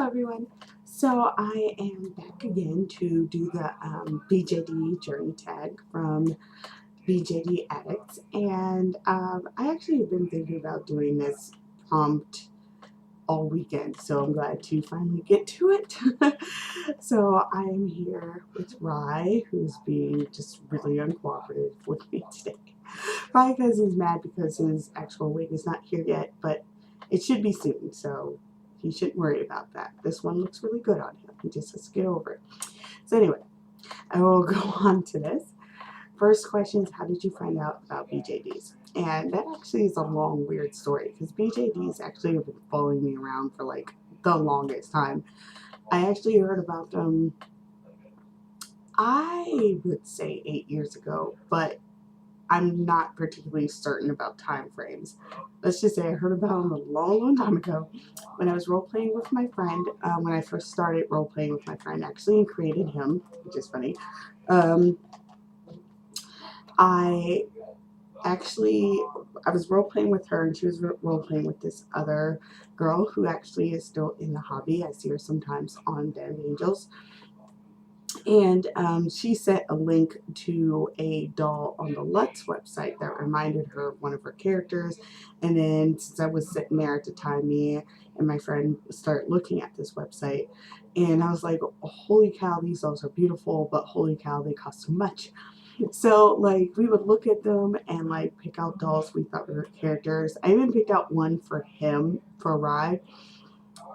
everyone. So I am back again to do the BJD Journey Tag from BJD Addicts, and I actually have been thinking about doing this prompt all weekend, so I'm glad to finally get to it. So I am here with Rye, who's being just really uncooperative with me today. Probably because he's mad because his actual wig is not here yet, but it should be soon, so he shouldn't worry about that. This one looks really good on him. He just has to get over it. So anyway, I will go on to this. First question is, how did you find out about BJDs? And that actually is a long, weird story because BJDs actually have been following me around for like the longest time. I actually heard about them, I would say 8 years ago, but I'm not particularly certain about time frames. Let's just say I heard about them a long, long time ago when I was role playing with my friend. When I first started role playing with my friend, actually, and created him, which is funny. I was role playing with her, and she was role playing with this other girl who actually is still in the hobby. I see her sometimes on Dead Angels. And she sent a link to a doll on the Lutz website that reminded her of one of her characters. And then since I was sitting there at the time, me and my friend started looking at this website. And I was like, holy cow, these dolls are beautiful, but holy cow, they cost so much. So like we would look at them and like pick out dolls we thought were characters. I even picked out one for him, for Rye,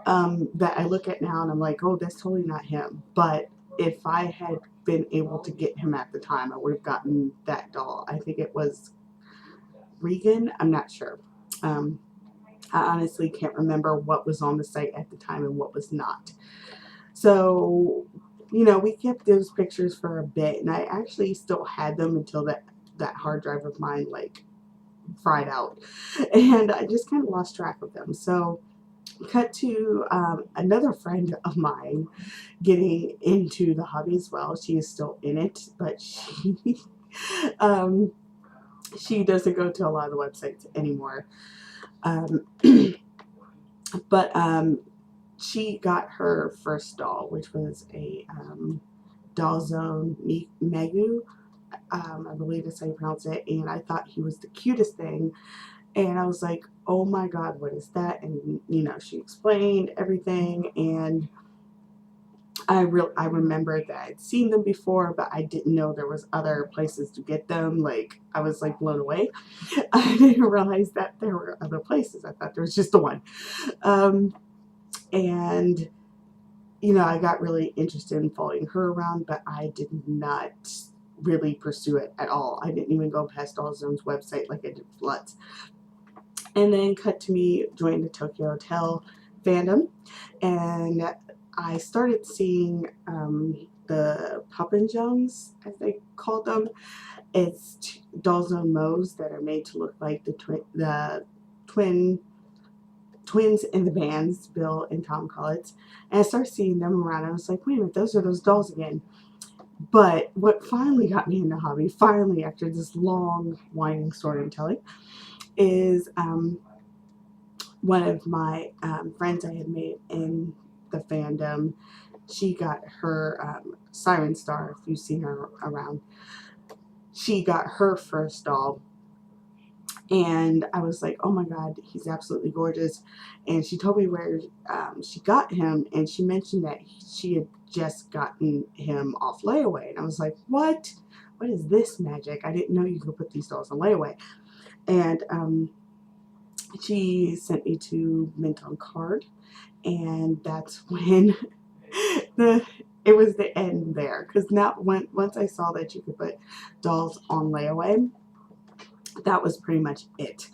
that I look at now and I'm like, oh, that's totally not him. But if I had been able to get him at the time, I would have gotten that doll. I think it was Regan. I'm not sure. I honestly can't remember what was on the site at the time and what was not. So, you know, we kept those pictures for a bit, and I actually still had them until that hard drive of mine like fried out, and I just kind of lost track of them. So cut to another friend of mine getting into the hobby as well. She is still in it, but she doesn't go to a lot of the websites anymore. But she got her first doll, which was a Doll Zone Megu. I believe that's how you pronounce it. And I thought he was the cutest thing. And I was like, oh my God, what is that? And, you know, she explained everything. And I remembered that I'd seen them before, but I didn't know there was other places to get them. Like, I was like blown away. I didn't realize that there were other places. I thought there was just the one. And, you know, I got really interested in following her around, but I did not really pursue it at all. I didn't even go past Allzone's website like I did with Lutz. And then cut to me joining the Tokyo Hotel fandom, and I started seeing the Poppinjungs, as they called them. It's Doll Zone Moes that are made to look like the twins in the bands, Bill and Tom Collins. And I started seeing them around. I was like, wait a minute, those are those dolls again. But what finally got me in the hobby, finally after this long winding storytelling, is one of my friends I had made in the fandom. She got her Siren Star, if you've seen her around. She got her first doll. And I was like, oh my God, he's absolutely gorgeous. And she told me where she got him. And she mentioned that she had just gotten him off layaway. And I was like, what? What is this magic? I didn't know you could put these dolls on layaway. And she sent me to Mint on Card. And that's when it was the end there. Because now once I saw that you could put dolls on layaway, that was pretty much it.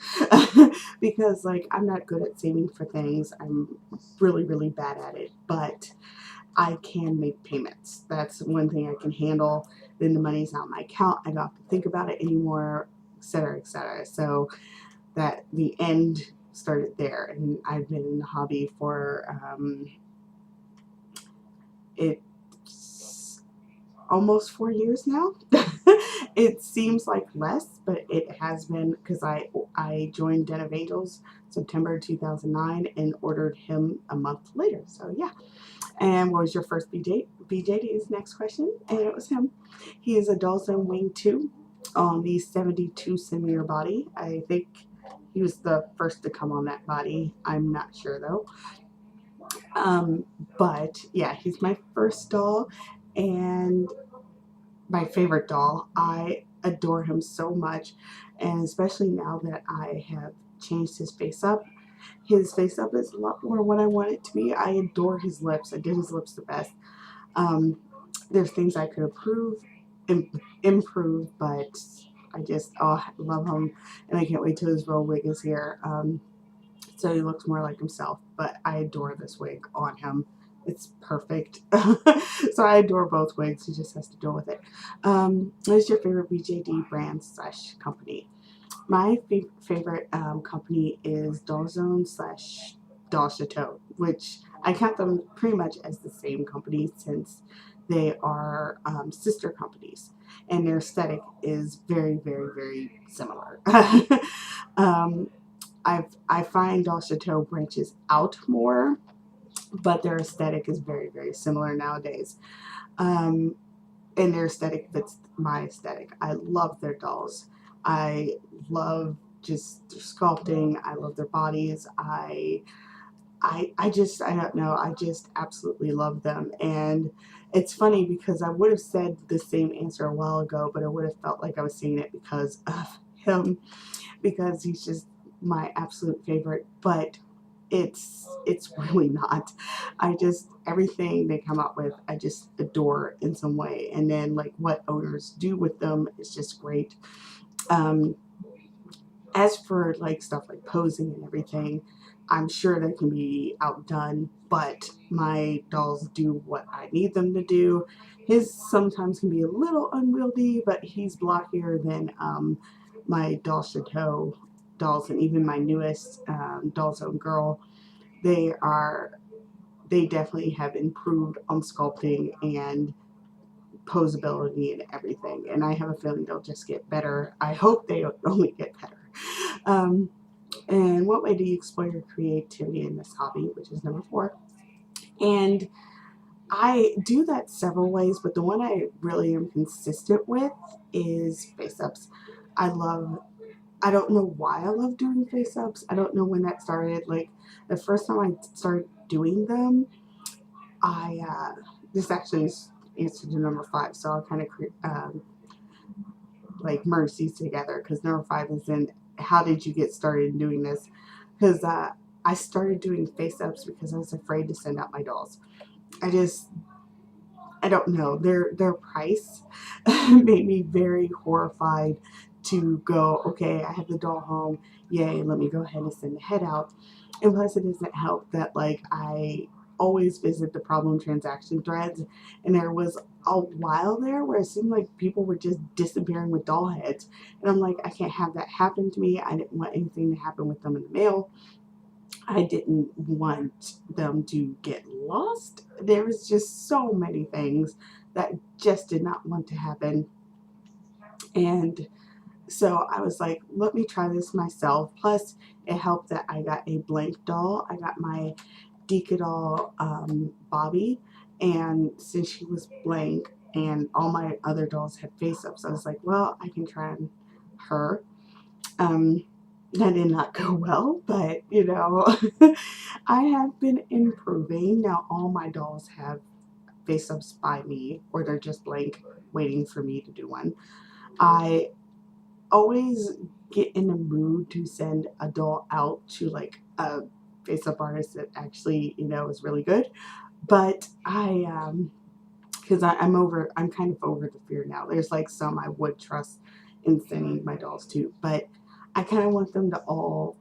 Because like I'm not good at saving for things. I'm really, really bad at it, but I can make payments. That's one thing I can handle. Then the money's out of my account. I don't have to think about it anymore, etc., etc. So that the end started there, and I've been in the hobby for it's almost 4 years now. It seems like less, but it has been, because I joined Den of Angels September 2009 and ordered him a month later. So yeah. And what was your first BJD is next question, and it was him. He is a Dalzone Wing 2 on the 72 centimeter body. I think he was the first to come on that body. I'm not sure though. Um, but yeah, he's my first doll and my favorite doll. I adore him so much, and especially now that I have changed his face up. His face up is a lot more what I want it to be. I adore his lips. I did his lips the best. Um, there's things I could improve, but I just love him, and I can't wait till his real wig is here. So he looks more like himself. But I adore this wig on him. It's perfect. So I adore both wigs. He just has to deal with it. What is your favorite BJD brand / company? My favorite company is Dalzone / Doll Chateau, which I count them pretty much as the same company since they are sister companies, and their aesthetic is very, very, very similar. um, I find Doll Chateau branches out more, but their aesthetic is very, very similar nowadays. Um, and their aesthetic fits my aesthetic. I love their dolls. I love just their sculpting. I love their bodies. I don't know. I just absolutely love them. And it's funny because I would have said the same answer a while ago, but I would have felt like I was saying it because of him, because he's just my absolute favorite. But it's really not. I just, everything they come up with, I just adore in some way. And then like what owners do with them is just great. Um, as for like stuff like posing and everything, I'm sure they can be outdone, but my dolls do what I need them to do. His sometimes can be a little unwieldy, but he's blockier than my Doll Chateau dolls, and even my newest Dollzone girl. They are, they definitely have improved on sculpting and posability and everything, and I have a feeling they'll just get better. I hope they only get better. Um, and what way do you explore your creativity in this hobby, which is number 4? And I do that several ways, but the one I really am consistent with is face ups. I love, I don't know why I love doing face ups. I don't know when that started. Like the first time I started doing them, this actually is answer to number 5, so I'll kind of like merge these together, because number 5 is in how did you get started in doing this? Because I started doing face ups because I was afraid to send out my dolls. I don't know, their price made me very horrified to go, okay, I have the doll home, yay, let me go ahead and send the head out. And plus it doesn't help that like I always visit the problem transaction threads, and there was a while there where it seemed like people were just disappearing with doll heads, and I'm like, I can't have that happen to me. I didn't want anything to happen with them in the mail. I didn't want them to get lost. There was just so many things that just did not want to happen. And so I was like, let me try this myself. Plus, it helped that I got a blank doll. I got my Dika doll, Bobby, and since she was blank and all my other dolls had face ups, I was like, well, I can try on her. Um, that did not go well, but you know, I have been improving. Now all my dolls have face ups by me, or they're just blank waiting for me to do one. I always get in the mood to send a doll out to like a face up artist that actually, you know, is really good. But because I'm kind of over the fear now. There's like some I would trust in sending my dolls to, but I kind of want them to all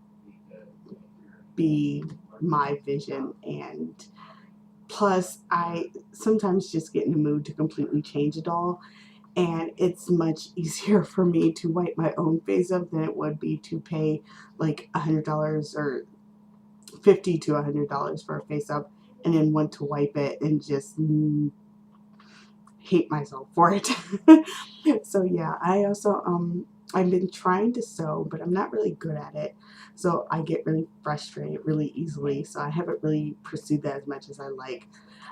be my vision. And plus I sometimes just get in the mood to completely change a doll, and it's much easier for me to wipe my own face up than it would be to pay like $100 or $50 to $100 for a face up and then want to wipe it and just hate myself for it. So yeah, I also I've been trying to sew, but I'm not really good at it. So I get really frustrated really easily. So I haven't really pursued that as much as I like.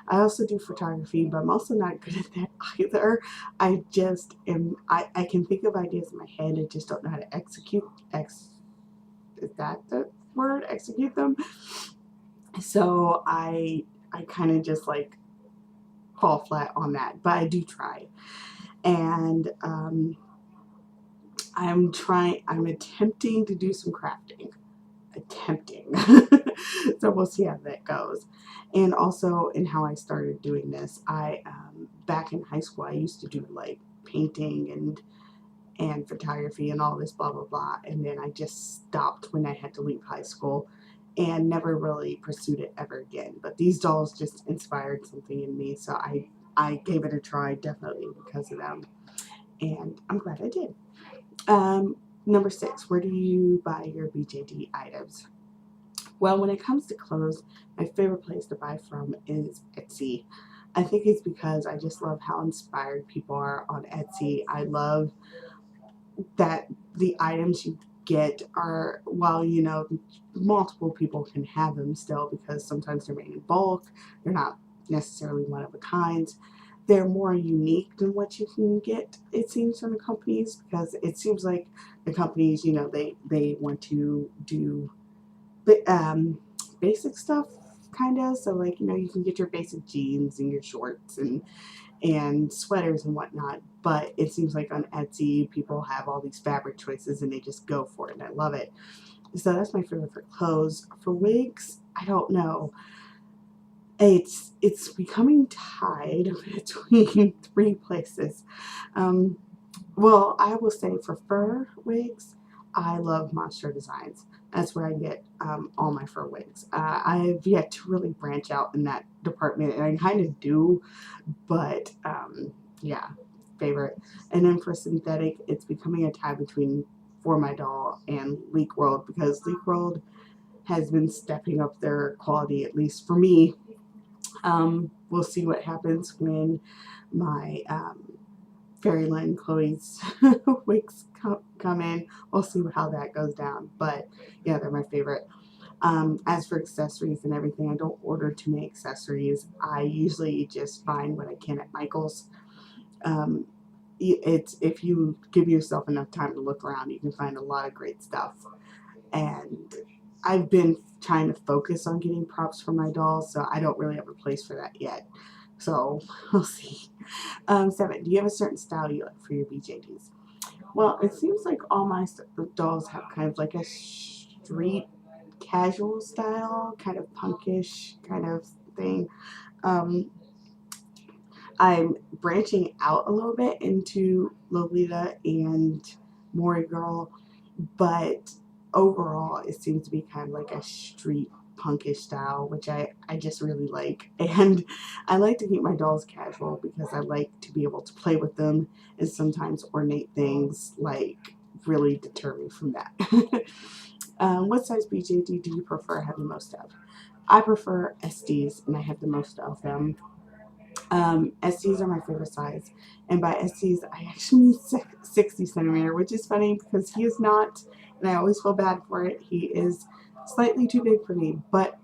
I also do photography, but I'm also not good at that either. I just am, I can think of ideas in my head and just don't know how to execute. Is that the word? Execute them? So I kind of just like fall flat on that, but I do try. And I'm attempting to do some crafting. Attempting. So we'll see how that goes. And also in how I started doing this, I back in high school I used to do like painting and photography and all this blah blah blah, and then I just stopped when I had to leave high school and never really pursued it ever again. But these dolls just inspired something in me, so I gave it a try, definitely because of them, and I'm glad I did. Number 6, where do you buy your BJD items? Well, when it comes to clothes, my favorite place to buy from is Etsy. I think it's because I just love how inspired people are on Etsy. I love that the items you get are, while you know multiple people can have them still, because sometimes they're made in bulk, they're not necessarily one of a kind, they're more unique than what you can get, it seems, from the companies, because it seems like the companies, you know, they want to do basic stuff, kind of. So like, you know, you can get your basic jeans and your shorts and sweaters and whatnot, but it seems like on Etsy people have all these fabric choices and they just go for it, and I love it. So that's my favorite for clothes. For wigs, I don't know, it's becoming tied between three places. um, well, I will say for fur wigs, I love Monster Designs. That's where I get all my fur wigs. I've yet to really branch out in that department, and I kind of do, but yeah, favorite. And then for synthetic, it's becoming a tie between For My Doll and Leak World, because Leak World has been stepping up their quality, at least for me. We'll see what happens when my Fairyland Chloe's wigs come in. We'll see how that goes down. But yeah, they're my favorite. As for accessories and everything, I don't order too many accessories. I usually just find what I can at Michael's. Um, it's, if you give yourself enough time to look around, you can find a lot of great stuff. And I've been trying to focus on getting props for my dolls, so I don't really have a place for that yet. So we'll see. 7, do you have a certain style you like for your BJDs? Well, it seems like all my dolls have kind of like a street casual style, kind of punkish kind of thing. Um, I'm branching out a little bit into Lolita and Maury Girl, but overall it seems to be kind of like a street punkish style, which I just really like. And I like to keep my dolls casual because I like to be able to play with them, and sometimes ornate things like really deter me from that. What size BJD do you prefer having the most of? I prefer SDs, and I have the most of them. SDs are my favorite size, and by SDs I actually mean 60 centimeter, which is funny because he is not, and I always feel bad for it. He is slightly too big for me, but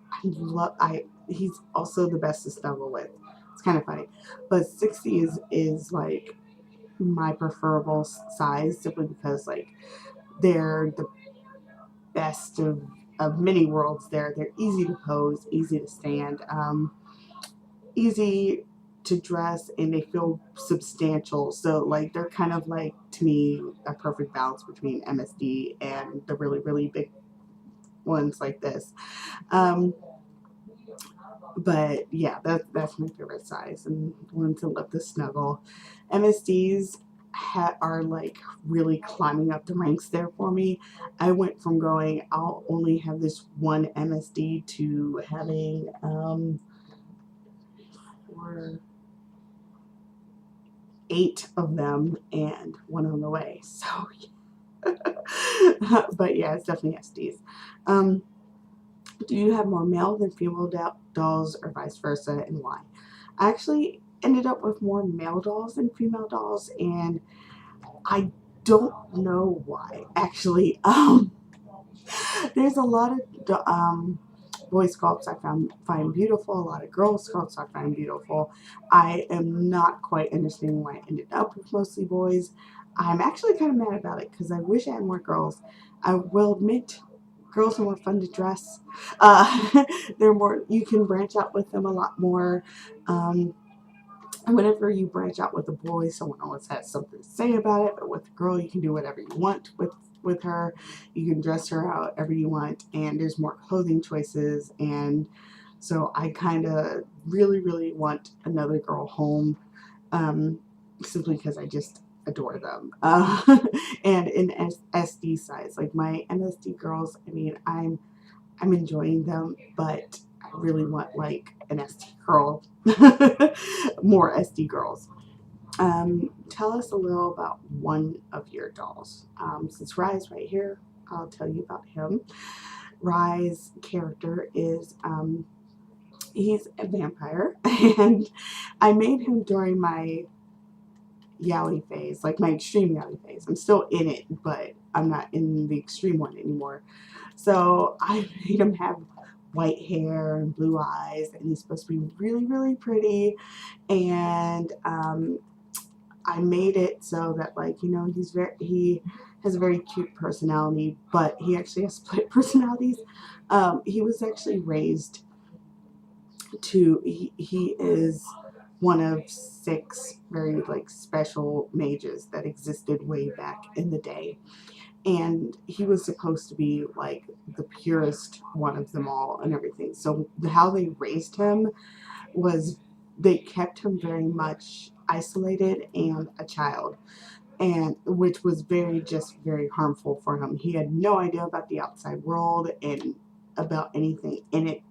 he's also the best to snuggle with. It's kind of funny, but 60 is like my preferable size, simply because like they're the best of many worlds. They're easy to pose, easy to stand. Easy to dress, and they feel substantial. So like they're kind of like, to me, a perfect balance between MSD and the really really big ones like this. Um, but yeah, that's my favorite size, and ones that love the snuggle. MSDs are like really climbing up the ranks there for me. I went from going, I'll only have this one MSD, to having or 8 of them and one on the way. So, but yeah, it's definitely SDs. Um, do you have more male than female dolls, or vice versa, and why? Actually, ended up with more male dolls than female dolls, and I don't know why. Actually, there's a lot of boy sculpts I find beautiful, a lot of girl sculpts I find beautiful. I am not quite understanding why I ended up with mostly boys. I'm actually kind of mad about it because I wish I had more girls. I will admit, girls are more fun to dress. They're more, you can branch out with them a lot more. And whenever you branch out with a boy, someone always has something to say about it. But with a girl, you can do whatever you want with her. You can dress her however you want, and there's more clothing choices. And so I kind of really want another girl home, simply because I just adore them. And in SD size, like my MSD girls, I mean, I'm enjoying them, but I really want like an SD girl, more SD girls. Tell us a little about one of your dolls. Since Rye's right here, I'll tell you about him. Rye's character is, he's a vampire, and I made him during my yaoi phase, like my extreme yaoi phase. I'm still in it, but I'm not in the extreme one anymore. So I made him have white hair and blue eyes, and he's supposed to be really pretty. And I made it so that, like, you know, he has a very cute personality, but he actually has split personalities. He was actually raised to, he is one of 6 very like special mages that existed way back in the day, and he was supposed to be like the purest one of them all and everything. So how they raised him was they kept him very much isolated and a child, and which was very harmful for him. He had no idea about the outside world and about anything in it.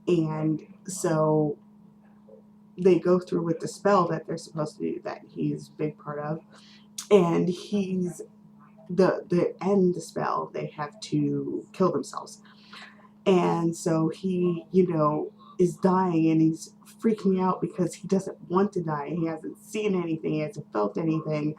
And so they go through with the spell that they're supposed to do, that he's a big part of, and he's the end the spell, they have to kill themselves. And so he, you know, is dying, and he's freaking out because he doesn't want to die. He hasn't seen anything, he hasn't felt anything.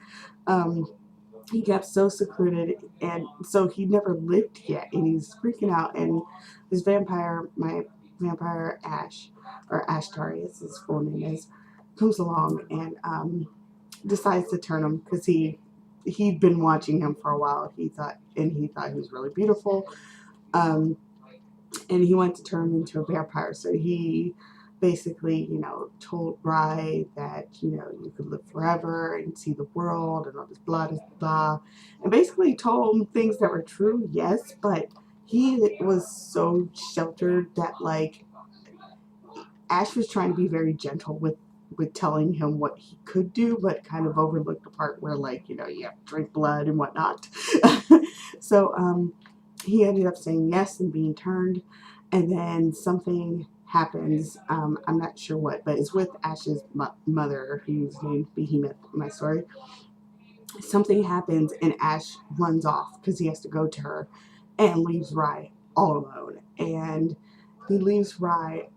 He got so secluded, and so he never lived yet, and he's freaking out. And this vampire, my vampire Ash, or Ashtari as his full name is, comes along and decides to turn him, because he'd been watching him for a while. He thought he was really beautiful. And he wanted to turn him into a vampire. So he basically, you know, told Rye that, you know, you could live forever and see the world and all this blah, blah, blah. And basically told him things that were true, yes, but he was so sheltered that, like, Ash was trying to be very gentle with telling him what he could do, but kind of overlooked the part where, like, you know, you have to drink blood and whatnot. So he ended up saying yes and being turned, and then something happens. I'm not sure what, but it's with Ash's mother, who's named Behemoth in my story. Something happens, and Ash runs off because he has to go to her, and leaves Rye all alone. And he leaves Rye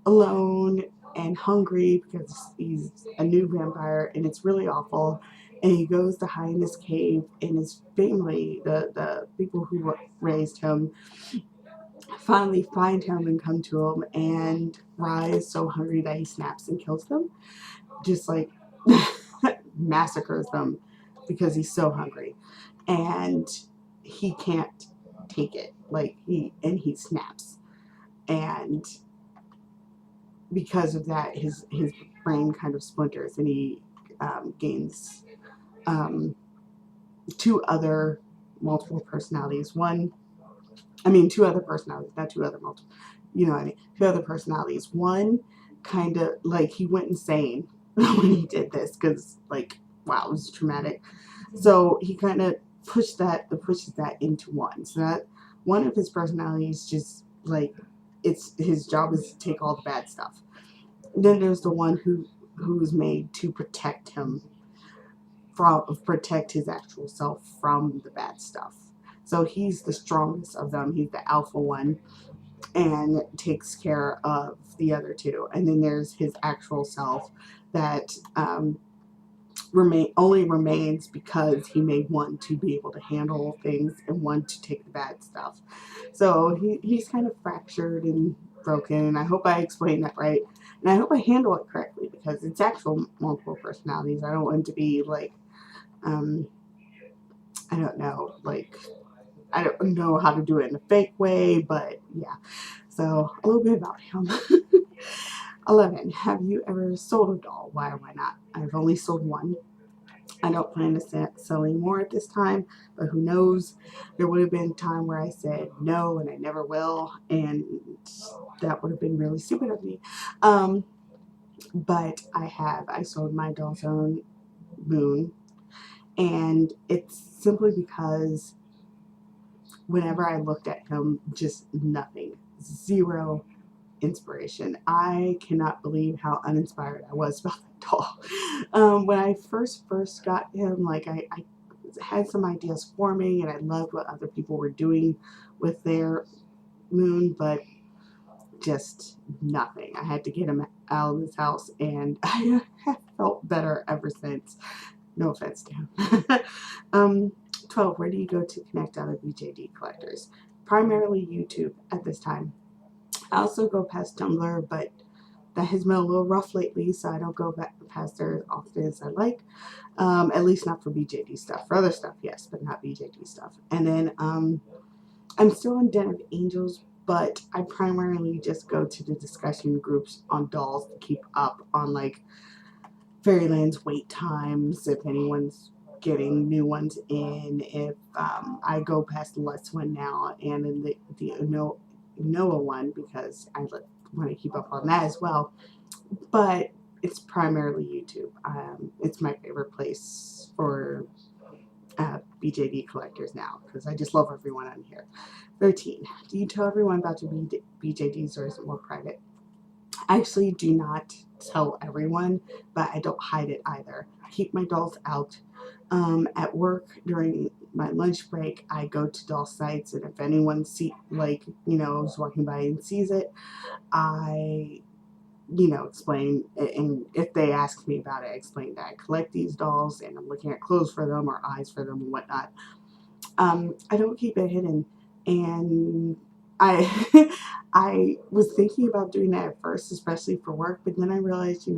alone and hungry because he's a new vampire, and it's really awful. And he goes to hide in this cave, and his family, the people who raised him, finally find him and come to him. And Rye is so hungry that he snaps and kills them, just like massacres them because he's so hungry, and he can't take it. Like he snaps, and because of that, his brain kind of splinters, and he gains um, 2 other multiple personalities. Two other personalities, not 2 other multiple. You know what I mean? 2 other personalities. One kind of like he went insane when he did this, because, like, wow, it was traumatic. So he kind of pushes that into one. So that one of his personalities just like, it's his job is to take all the bad stuff. Then there's the one who's made to protect him protect his actual self from the bad stuff. So he's the strongest of them. He's the alpha one. and takes care of the other two. And then there's his actual self that only remains because he made one to be able to handle things and one to take the bad stuff. So he's kind of fractured and broken, and I hope I explained that right. And I hope I handle it correctly because it's actual multiple personalities. I don't want it to be like, I don't know, like, I don't know how to do it in a fake way, but yeah. So a little bit about him. 11. Have you ever sold a doll? Why or why not? I've only sold one. I don't plan to sell any more at this time, but who knows? There would have been a time where I said no and I never will, and that would have been really stupid of me. But I sold my doll's own moon, and it's simply because whenever I looked at him, just nothing, zero inspiration. I cannot believe how uninspired I was about that doll. When I first got him, like I had some ideas forming, and I loved what other people were doing with their moon, but just nothing. I had to get him out of this house, and I have felt better ever since. No offense to him. 12. Where do you go to connect other BJD collectors? Primarily YouTube at this time. I also go past Tumblr, but that has been a little rough lately, so I don't go back past there as often as I like. At least not for BJD stuff. For other stuff, yes, but not BJD stuff. And then I'm still in Den of Angels, but I primarily just go to the discussion groups on dolls to keep up on like Fairyland's wait times, if anyone's getting new ones in. If I go past the Let's one now and in the Noah one because I want to keep up on that as well. But it's primarily YouTube. It's my favorite place for BJD collectors now because I just love everyone on here. 13. Do you tell everyone about your BJDs or is it more private? I actually do not tell everyone, but I don't hide it either. I keep my dolls out. At work during my lunch break, I go to doll sites, and if anyone is walking by and sees it, I explain, and if they ask me about it, I explain that I collect these dolls and I'm looking at clothes for them or eyes for them and whatnot. I don't keep it hidden, and I I was thinking about doing that at first, especially for work, but then I realized,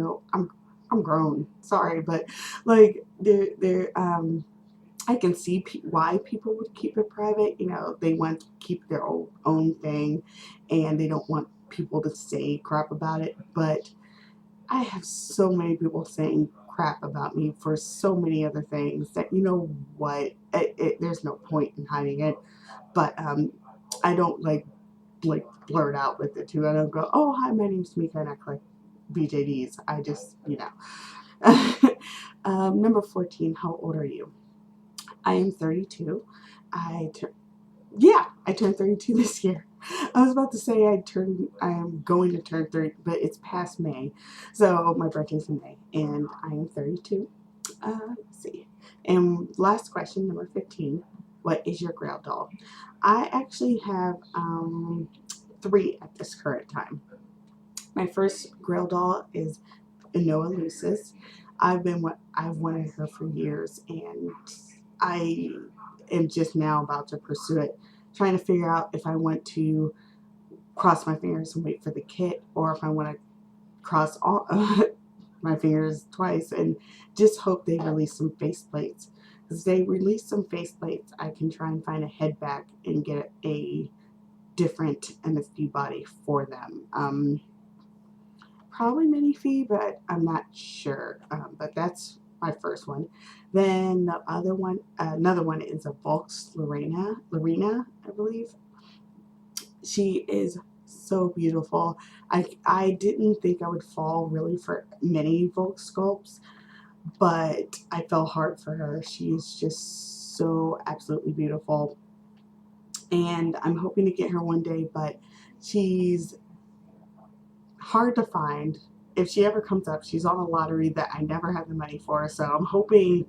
I'm grown. Sorry, but like I can see why people would keep it private. They want to keep their own thing, and they don't want people to say crap about it. But I have so many people saying crap about me for so many other things that what there's no point in hiding it. But I don't like blurt out with it too. I don't go, oh hi, my name's Mika and I collect BJDs. I just number 14. How old are you? I am 32. I turned 32 this year. I was about to say I am going to turn 30, but it's past May. So my birthday's in May, and I am 32. Let's see. And last question, number 15. What is your grail doll? I actually have 3 at this current time. My first grail doll is Noah Lucis. I've wanted her for years, and I am just now about to pursue it, trying to figure out if I want to cross my fingers and wait for the kit, or if I want to cross all my fingers twice and just hope they release some faceplates. Because they release some faceplates, I can try and find a head back and get a different MSD body for them. Probably Minifee, but I'm not sure. But that's my first one. Then the another one is a Volks Lorena, I believe. She is so beautiful. I didn't think I would fall really for many Volks sculpts, but I fell hard for her. She's just so absolutely beautiful. And I'm hoping to get her one day, but she's hard to find. If she ever comes up, she's on a lottery that I never have the money for, so I'm hoping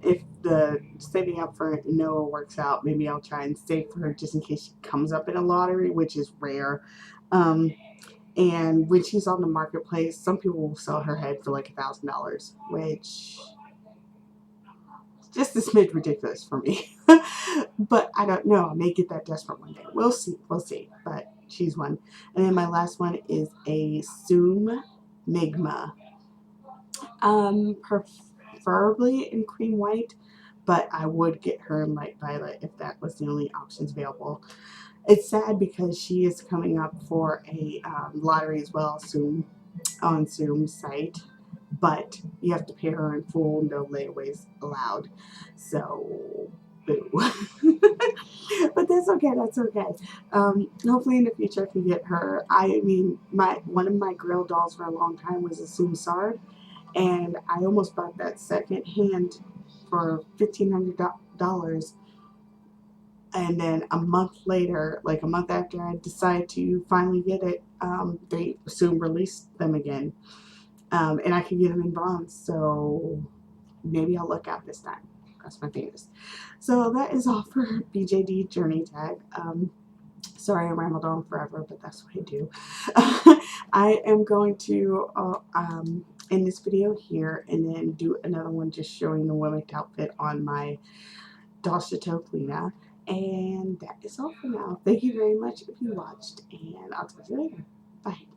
if the saving up for Noah works out, maybe I'll try and save for her just in case she comes up in a lottery, which is rare. And when she's on the marketplace, some people will sell her head for like $1,000, which just a smidge ridiculous for me. But I don't know. I may get that desperate one day. We'll see. We'll see. But she's one. And then my last one is a Zoom Migma. Preferably in cream white, but I would get her in light violet if that was the only options available. It's sad because she is coming up for a lottery as well soon on Zoom's site, but you have to pay her in full, no layaways allowed. So, boo. But that's okay. That's okay. Hopefully in the future I can get her. I mean, one of my grill dolls for a long time was a Zoom Sard, and I almost bought that second hand for $1,500. And then a month later, like a month after I decided to finally get it, they soon released them again. And I could get them in bronze, so maybe I'll look out this time. Cross my fingers. So that is all for BJD Journey Tag. Sorry I rambled on forever, but that's what I do. I am going to end this video here and then do another one just showing the women's outfit on my Doll Chateau Lena. And that is all for now. Thank you very much if you watched, and I'll talk to you later. Bye.